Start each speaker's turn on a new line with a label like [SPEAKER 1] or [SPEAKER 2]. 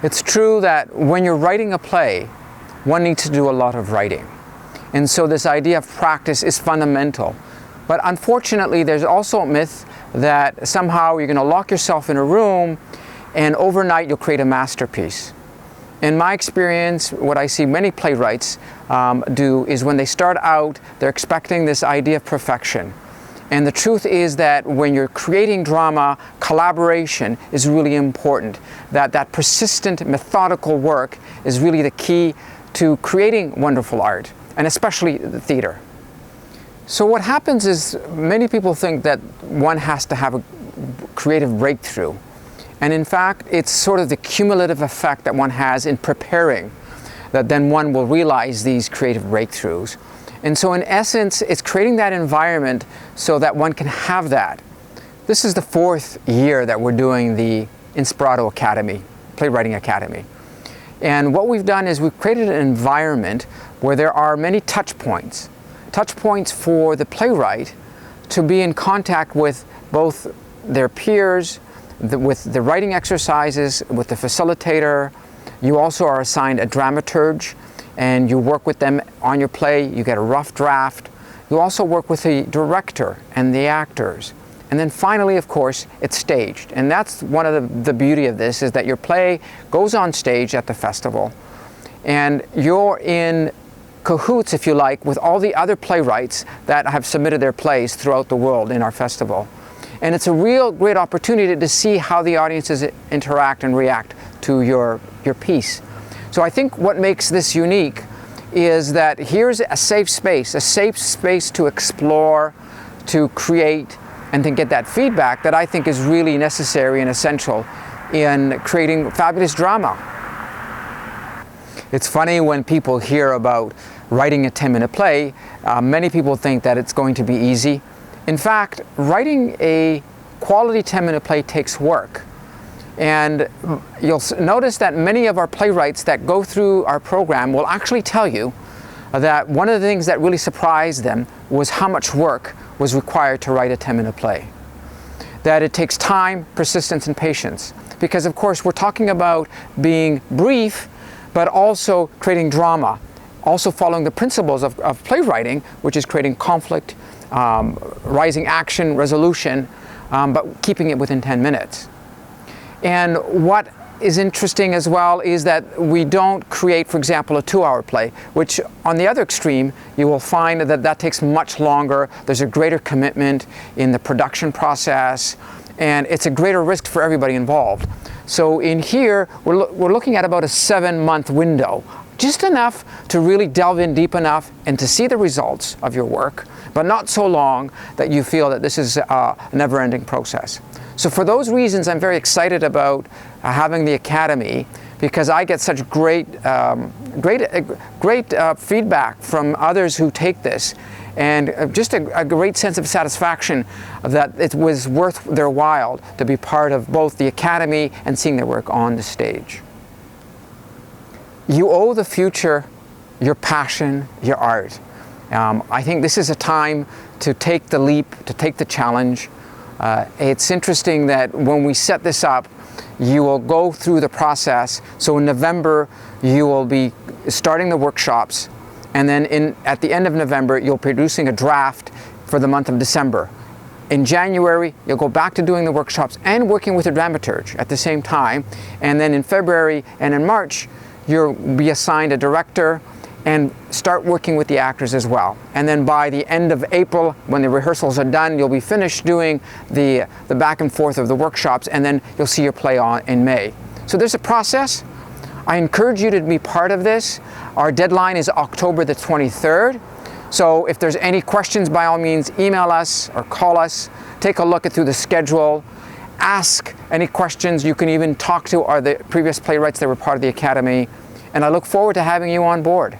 [SPEAKER 1] It's true that when you're writing a play, one needs to do a lot of writing. And so this idea of practice is fundamental. But unfortunately, there's also a myth that somehow you're going to lock yourself in a room and overnight you'll create a masterpiece. In my experience, what I see many playwrights do is when they start out, they're expecting this idea of perfection. And the truth is that when you're creating drama, collaboration is really important. That persistent, methodical work is really the key to creating wonderful art, and especially the theater. So what happens is many people think that one has to have a creative breakthrough. And in fact, it's sort of the cumulative effect that one has in preparing that then one will realize these creative breakthroughs. And so in essence, it's creating that environment so that one can have that. This is the 4th year that we're doing the inspiraTO Academy, Playwriting Academy. And what we've done is we've created an environment where there are many touch points for the playwright to be in contact with both their peers, with the writing exercises, with the facilitator. You also are assigned a dramaturge, and you work with them on your play. You get a rough draft. You also work with the director and the actors. And then finally, of course, it's staged. And that's one of the beauty of this, is that your play goes on stage at the festival, and you're in cahoots, if you like, with all the other playwrights that have submitted their plays throughout the world in our festival. And it's a real great opportunity to see how the audiences interact and react to your piece. So I think what makes this unique is that here's a safe space to explore, to create, and to get that feedback that I think is really necessary and essential in creating fabulous drama. It's funny when people hear about writing a 10-minute play, many people think that it's going to be easy. In fact, writing a quality 10-minute play takes work. And you'll notice that many of our playwrights that go through our program will actually tell you that one of the things that really surprised them was how much work was required to write a 10-minute play. That it takes time, persistence, and patience. Because of course we're talking about being brief, but also creating drama. Also following the principles of playwriting, which is creating conflict, rising action, resolution, but keeping it within 10 minutes. And what is interesting as well is that we don't create, for example, a 2-hour play, which on the other extreme, you will find that takes much longer. There's a greater commitment in the production process, and it's a greater risk for everybody involved. So in here, we're looking at about a 7-month window, just enough to really delve in deep enough and to see the results of your work, but not so long that you feel that this is a never-ending process. So for those reasons, I'm very excited about having the Academy, because I get such great feedback from others who take this, and just a great sense of satisfaction that it was worth their while to be part of both the Academy and seeing their work on the stage. You owe the future your passion, your art. I think this is a time to take the leap, to take the challenge. It's interesting that when we set this up, you will go through the process. So in November, you will be starting the workshops, and then at the end of November, you'll be producing a draft for the month of December. In January, you'll go back to doing the workshops and working with a dramaturge at the same time. And then in February and in March, you'll be assigned a director and start working with the actors as well. And then by the end of April, when the rehearsals are done, you'll be finished doing the back and forth of the workshops, and then you'll see your play on in May. So there's a process. I encourage you to be part of this. Our deadline is October the 23rd. So if there's any questions, by all means, email us or call us. Take a look through the schedule. Ask any questions. You can even talk to the previous playwrights that were part of the Academy. And I look forward to having you on board.